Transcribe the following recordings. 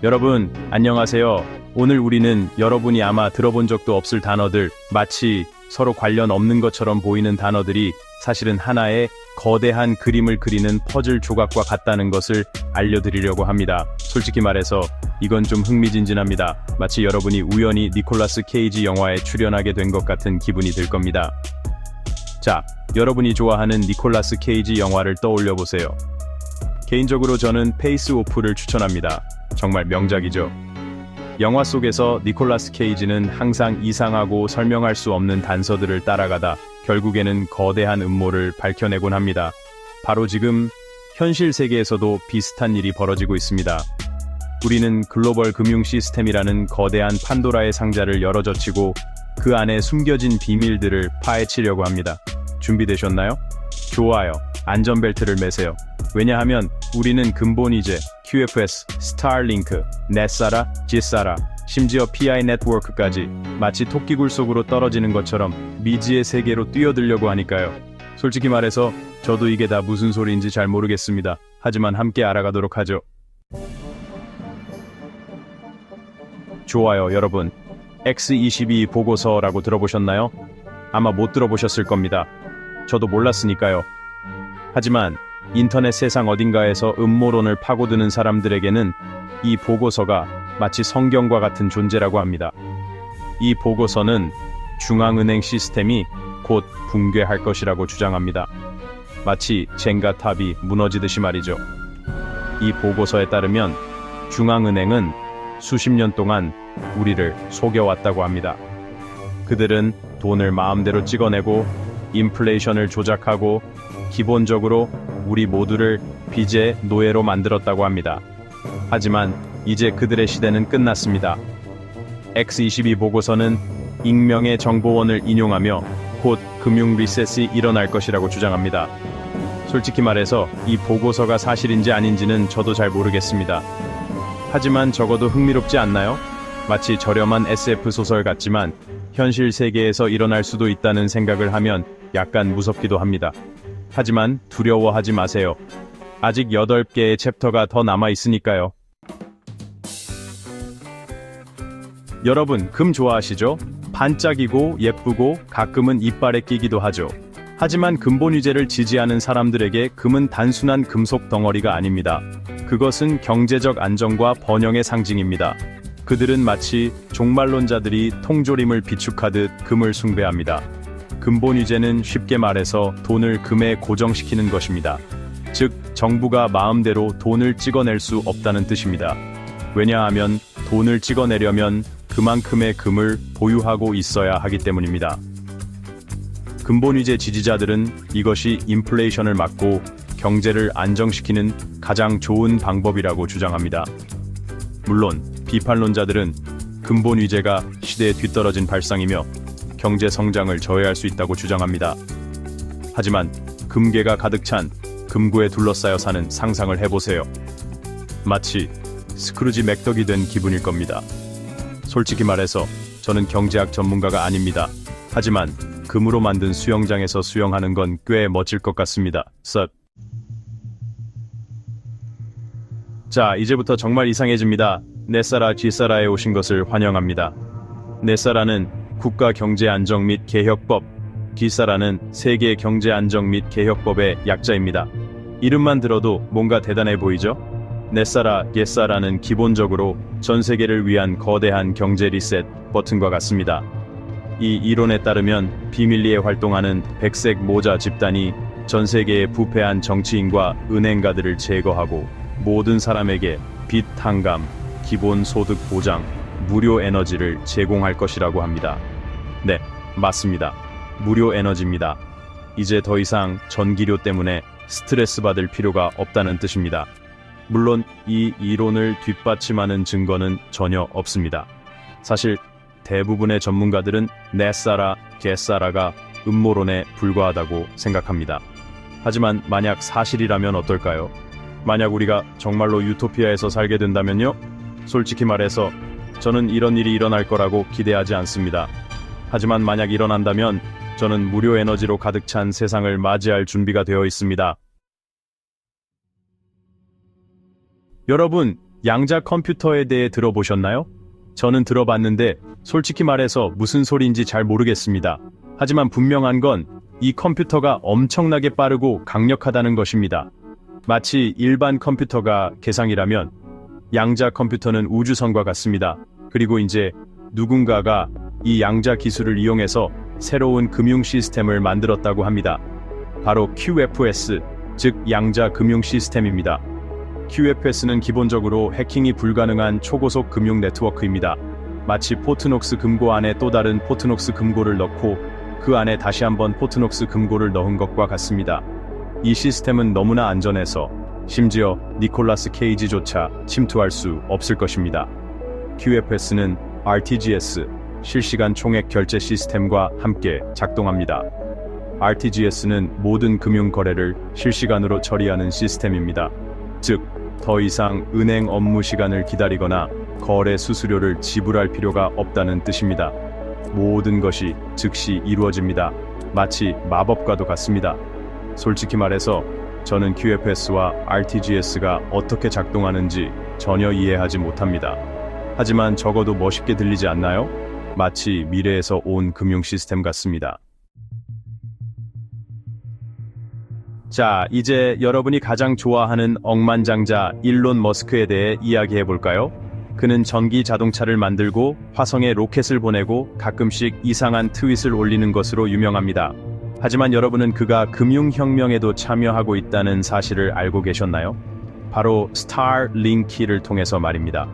여러분, 안녕하세요. 오늘 우리는 여러분이 아마 들어본 적도 없을 단어들, 마치 서로 관련 없는 것처럼 보이는 단어들이 사실은 하나의 거대한 그림을 그리는 퍼즐 조각과 같다는 것을 알려드리려고 합니다. 솔직히 말해서 이건 좀 흥미진진합니다. 마치 여러분이 우연히 니콜라스 케이지 영화에 출연하게 된 것 같은 기분이 들 겁니다. 자, 여러분이 좋아하는 니콜라스 케이지 영화를 떠올려 보세요. 개인적으로 저는 페이스 오프를 추천합니다. 정말 명작이죠. 영화 속에서 니콜라스 케이지는 항상 이상하고 설명할 수 없는 단서들을 따라가다 결국에는 거대한 음모를 밝혀내곤 합니다. 바로 지금 현실 세계에서도 비슷한 일이 벌어지고 있습니다. 우리는 글로벌 금융 시스템이라는 거대한 판도라의 상자를 열어젖히고 그 안에 숨겨진 비밀들을 파헤치려고 합니다. 준비되셨나요? 좋아요. 안전벨트를 매세요. 왜냐하면 우리는 근본이제, QFS, 스타링크, 넷사라, 지사라, 심지어 PI 네트워크까지 마치 토끼굴 속으로 떨어지는 것처럼 미지의 세계로 뛰어들려고 하니까요. 솔직히 말해서 저도 이게 다 무슨 소리인지 잘 모르겠습니다. 하지만 함께 알아가도록 하죠. 좋아요, 여러분. X22 보고서라고 들어보셨나요? 아마 못 들어보셨을 겁니다. 저도 몰랐으니까요. 하지만 인터넷 세상 어딘가에서 음모론을 파고드는 사람들에게는 이 보고서가 마치 성경과 같은 존재라고 합니다. 이 보고서는 중앙은행 시스템이 곧 붕괴할 것이라고 주장합니다. 마치 젠가 탑이 무너지듯이 말이죠. 이 보고서에 따르면 중앙은행은 수십 년 동안 우리를 속여왔다고 합니다. 그들은 돈을 마음대로 찍어내고 인플레이션을 조작하고 기본적으로 우리 모두를 빚의 노예로 만들었다고 합니다. 하지만 이제 그들의 시대는 끝났습니다. X22 보고서는 익명의 정보원을 인용하며 곧 금융 리셋이 일어날 것이라고 주장합니다. 솔직히 말해서 이 보고서가 사실인지 아닌지는 저도 잘 모르겠습니다. 하지만 적어도 흥미롭지 않나요? 마치 저렴한 SF 소설 같지만 현실 세계에서 일어날 수도 있다는 생각을 하면 약간 무섭기도 합니다. 하지만 두려워하지 마세요. 아직 8개의 챕터가 더 남아 있으니까요. 여러분, 금 좋아하시죠? 반짝이고 예쁘고 가끔은 이빨에 끼기도 하죠. 하지만 근본 유제를 지지하는 사람들에게 금은 단순한 금속 덩어리가 아닙니다. 그것은 경제적 안정과 번영의 상징입니다. 그들은 마치 종말론자들이 통조림을 비축하듯 금을 숭배합니다. 근본 유제는 쉽게 말해서 돈을 금에 고정시키는 것입니다. 즉, 정부가 마음대로 돈을 찍어낼 수 없다는 뜻입니다. 왜냐하면 돈을 찍어내려면 그만큼의 금을 보유하고 있어야 하기 때문입니다. 근본 유제 지지자들은 이것이 인플레이션을 막고 경제를 안정시키는 가장 좋은 방법이라고 주장합니다. 물론 비판론자들은 근본 유제가 시대에 뒤떨어진 발상이며 경제 성장을 저해할 수 있다고 주장합니다. 하지만 금괴가 가득 찬 금고에 둘러싸여 사는 상상을 해보세요. 마치 스크루지 맥덕이 된 기분일 겁니다. 솔직히 말해서 저는 경제학 전문가가 아닙니다. 하지만 금으로 만든 수영장에서 수영하는 건 꽤 멋질 것 같습니다. 자, 이제부터 정말 이상해집니다. 넷사라 지사라에 오신 것을 환영합니다. 넷사라는 국가경제안정 및 개혁법, 지사라는 세계 경제안정 및 개혁법의 약자입니다. 이름만 들어도 뭔가 대단해 보이죠? 넷사라, 예사라는 기본적으로 전 세계를 위한 거대한 경제 리셋 버튼과 같습니다. 이 이론에 따르면 비밀리에 활동하는 백색 모자 집단이 전 세계의 부패한 정치인과 은행가들을 제거하고 모든 사람에게 빚 탕감, 기본 소득 보장, 무료 에너지를 제공할 것이라고 합니다. 네, 맞습니다. 무료 에너지입니다. 이제 더 이상 전기료 때문에 스트레스 받을 필요가 없다는 뜻입니다. 물론 이 이론을 뒷받침하는 증거는 전혀 없습니다. 사실 대부분의 전문가들은 넷사라, 게사라가 음모론에 불과하다고 생각합니다. 하지만 만약 사실이라면 어떨까요? 만약 우리가 정말로 유토피아에서 살게 된다면요? 솔직히 말해서 저는 이런 일이 일어날 거라고 기대하지 않습니다. 하지만 만약 일어난다면 저는 무료 에너지로 가득 찬 세상을 맞이할 준비가 되어 있습니다. 여러분, 양자 컴퓨터에 대해 들어보셨나요? 저는 들어봤는데 솔직히 말해서 무슨 소리인지 잘 모르겠습니다. 하지만 분명한 건 이 컴퓨터가 엄청나게 빠르고 강력하다는 것입니다. 마치 일반 컴퓨터가 개상이라면 양자 컴퓨터는 우주선과 같습니다. 그리고 이제 누군가가 이 양자 기술을 이용해서 새로운 금융 시스템을 만들었다고 합니다. 바로 QFS, 즉 양자 금융 시스템입니다. QFS는 기본적으로 해킹이 불가능한 초고속 금융 네트워크입니다. 마치 포트녹스 금고 안에 또 다른 포트녹스 금고를 넣고 그 안에 다시 한번 포트녹스 금고를 넣은 것과 같습니다. 이 시스템은 너무나 안전해서 심지어 니콜라스 케이지조차 침투할 수 없을 것입니다. QFS는 RTGS, 실시간 총액 결제 시스템과 함께 작동합니다. RTGS는 모든 금융 거래를 실시간으로 처리하는 시스템입니다. 즉, 더 이상 은행 업무 시간을 기다리거나 거래 수수료를 지불할 필요가 없다는 뜻입니다. 모든 것이 즉시 이루어집니다. 마치 마법과도 같습니다. 솔직히 말해서 저는 QFS와 RTGS가 어떻게 작동하는지 전혀 이해하지 못합니다. 하지만 적어도 멋있게 들리지 않나요? 마치 미래에서 온 금융 시스템 같습니다. 자, 이제 여러분이 가장 좋아하는 억만장자 일론 머스크에 대해 이야기해 볼까요? 그는 전기 자동차를 만들고 화성에 로켓을 보내고 가끔씩 이상한 트윗을 올리는 것으로 유명합니다. 하지만 여러분은 그가 금융혁명에도 참여하고 있다는 사실을 알고 계셨나요? 바로 스타링키를 통해서 말입니다.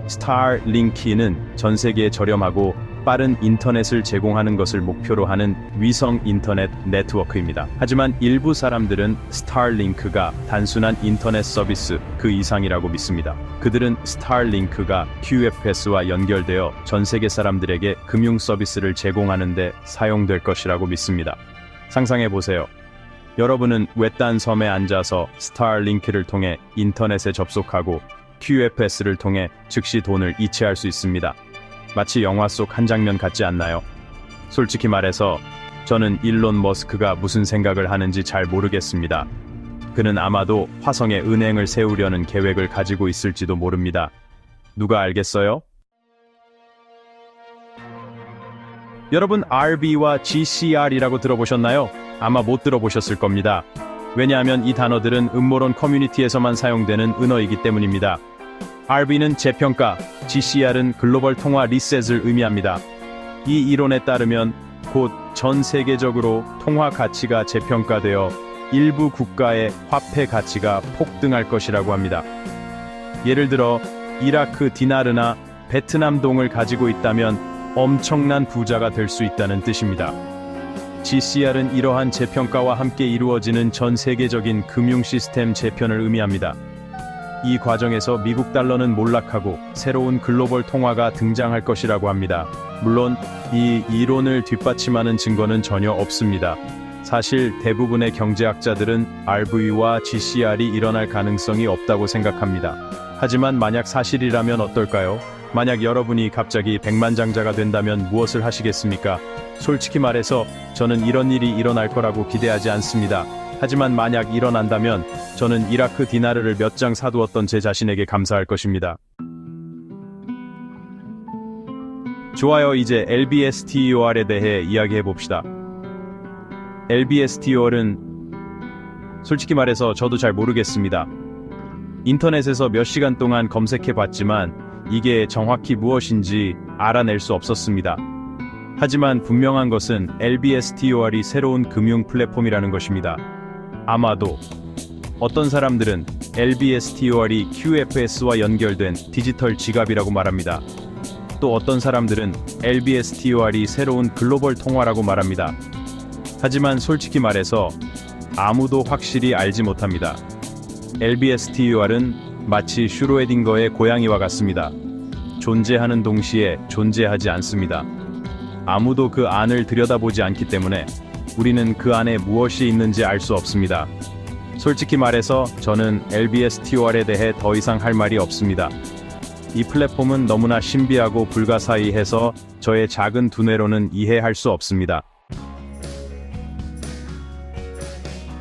스타링키는 전 세계에 저렴하고 빠른 인터넷을 제공하는 것을 목표로 하는 위성 인터넷 네트워크입니다. 하지만 일부 사람들은 스타링크가 단순한 인터넷 서비스 그 이상이라고 믿습니다. 그들은 스타링크가 QFS와 연결되어 전 세계 사람들에게 금융 서비스를 제공하는 데 사용될 것이라고 믿습니다. 상상해 보세요. 여러분은 외딴 섬에 앉아서 스타링크를 통해 인터넷에 접속하고 QFS를 통해 즉시 돈을 이체할 수 있습니다. 마치 영화 속 한 장면 같지 않나요? 솔직히 말해서 저는 일론 머스크가 무슨 생각을 하는지 잘 모르겠습니다. 그는 아마도 화성에 은행을 세우려는 계획을 가지고 있을지도 모릅니다. 누가 알겠어요? 여러분, RB와 GCR이라고 들어보셨나요? 아마 못 들어보셨을 겁니다. 왜냐하면 이 단어들은 음모론 커뮤니티에서만 사용되는 은어이기 때문입니다. RB는 재평가, GCR은 글로벌 통화 리셋을 의미합니다. 이 이론에 따르면 곧 전 세계적으로 통화 가치가 재평가되어 일부 국가의 화폐 가치가 폭등할 것이라고 합니다. 예를 들어 이라크 디나르나 베트남 동을 가지고 있다면 엄청난 부자가 될 수 있다는 뜻입니다. GCR은 이러한 재평가와 함께 이루어지는 전 세계적인 금융 시스템 재편을 의미합니다. 이 과정에서 미국 달러는 몰락하고 새로운 글로벌 통화가 등장할 것이라고 합니다. 물론 이 이론을 뒷받침하는 증거는 전혀 없습니다. 사실 대부분의 경제학자들은 RV와 GCR이 일어날 가능성이 없다고 생각합니다. 하지만 만약 사실이라면 어떨까요? 만약 여러분이 갑자기 백만장자가 된다면 무엇을 하시겠습니까? 솔직히 말해서 저는 이런 일이 일어날 거라고 기대하지 않습니다. 하지만 만약 일어난다면 저는 이라크 디나르를 몇 장 사두었던 제 자신에게 감사할 것입니다. 좋아요, 이제 LBSTOR에 대해 이야기해 봅시다. LBSTOR은 솔직히 말해서 저도 잘 모르겠습니다. 인터넷에서 몇 시간 동안 검색해 봤지만 이게 정확히 무엇인지 알아낼 수 없었습니다. 하지만 분명한 것은 LBSTOR이 새로운 금융 플랫폼이라는 것입니다. 아마도 어떤 사람들은 LBSTOR이 QFS와 연결된 디지털 지갑이라고 말합니다. 또 어떤 사람들은 LBSTOR이 새로운 글로벌 통화라고 말합니다. 하지만 솔직히 말해서 아무도 확실히 알지 못합니다. LBSTOR은 마치 슈로에딩거의 고양이와 같습니다. 존재하는 동시에 존재하지 않습니다. 아무도 그 안을 들여다보지 않기 때문에 우리는 그 안에 무엇이 있는지 알 수 없습니다. 솔직히 말해서 저는 LBSTOR에 대해 더 이상 할 말이 없습니다. 이 플랫폼은 너무나 신비하고 불가사의해서 저의 작은 두뇌로는 이해할 수 없습니다.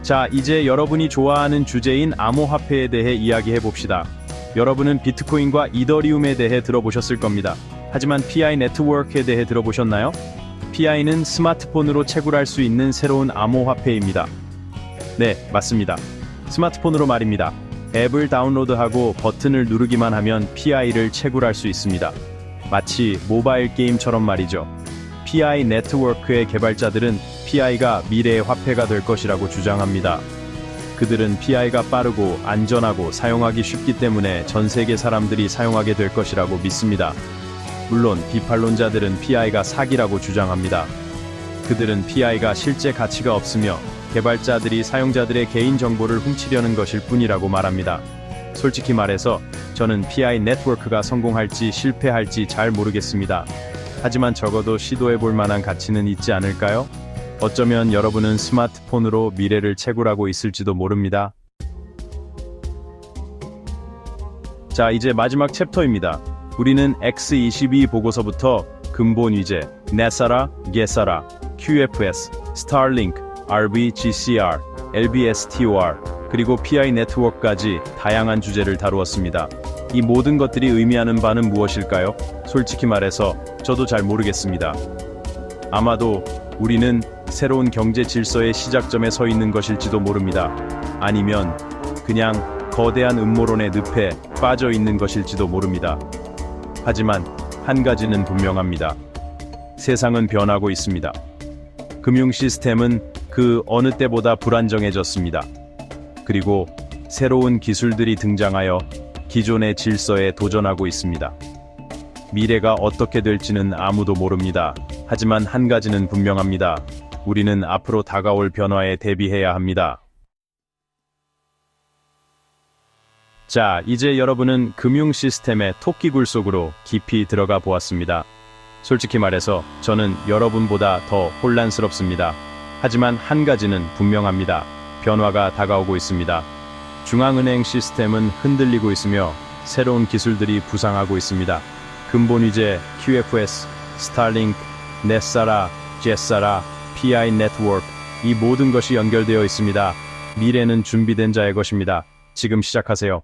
자, 이제 여러분이 좋아하는 주제인 암호화폐에 대해 이야기해 봅시다. 여러분은 비트코인과 이더리움에 대해 들어보셨을 겁니다. 하지만 PI 네트워크에 대해 들어보셨나요? PI는 스마트폰으로 채굴할 수 있는 새로운 암호화폐입니다. 네, 맞습니다. 스마트폰으로 말입니다. 앱을 다운로드하고 버튼을 누르기만 하면 PI를 채굴할 수 있습니다. 마치 모바일 게임처럼 말이죠. PI 네트워크의 개발자들은 PI가 미래의 화폐가 될 것이라고 주장합니다. 그들은 PI가 빠르고 안전하고 사용하기 쉽기 때문에 전 세계 사람들이 사용하게 될 것이라고 믿습니다. 물론 비판론자들은 PI가 사기라고 주장합니다. 그들은 PI가 실제 가치가 없으며 개발자들이 사용자들의 개인 정보를 훔치려는 것일 뿐이라고 말합니다. 솔직히 말해서 저는 PI 네트워크가 성공할지 실패할지 잘 모르겠습니다. 하지만 적어도 시도해볼 만한 가치는 있지 않을까요? 어쩌면 여러분은 스마트폰으로 미래를 채굴하고 있을지도 모릅니다. 자, 이제 마지막 챕터입니다. 우리는 X22 보고서부터 근본 위제, 네사라, 게사라, QFS, 스타링크, RBGCR, LBSTOR, 그리고 PI 네트워크까지 다양한 주제를 다루었습니다. 이 모든 것들이 의미하는 바는 무엇일까요? 솔직히 말해서 저도 잘 모르겠습니다. 아마도 우리는 새로운 경제 질서의 시작점에 서 있는 것일지도 모릅니다. 아니면 그냥 거대한 음모론의 늪에 빠져 있는 것일지도 모릅니다. 하지만 한 가지는 분명합니다. 세상은 변하고 있습니다. 금융 시스템은 그 어느 때보다 불안정해졌습니다. 그리고 새로운 기술들이 등장하여 기존의 질서에 도전하고 있습니다. 미래가 어떻게 될지는 아무도 모릅니다. 하지만 한 가지는 분명합니다. 우리는 앞으로 다가올 변화에 대비해야 합니다. 자, 이제 여러분은 금융 시스템의 토끼굴 속으로 깊이 들어가 보았습니다. 솔직히 말해서 저는 여러분보다 더 혼란스럽습니다. 하지만 한 가지는 분명합니다. 변화가 다가오고 있습니다. 중앙은행 시스템은 흔들리고 있으며 새로운 기술들이 부상하고 있습니다. 근본 위제, QFS, 스타링크, 네사라, 제사라, PI 네트워크, 이 모든 것이 연결되어 있습니다. 미래는 준비된 자의 것입니다. 지금 시작하세요.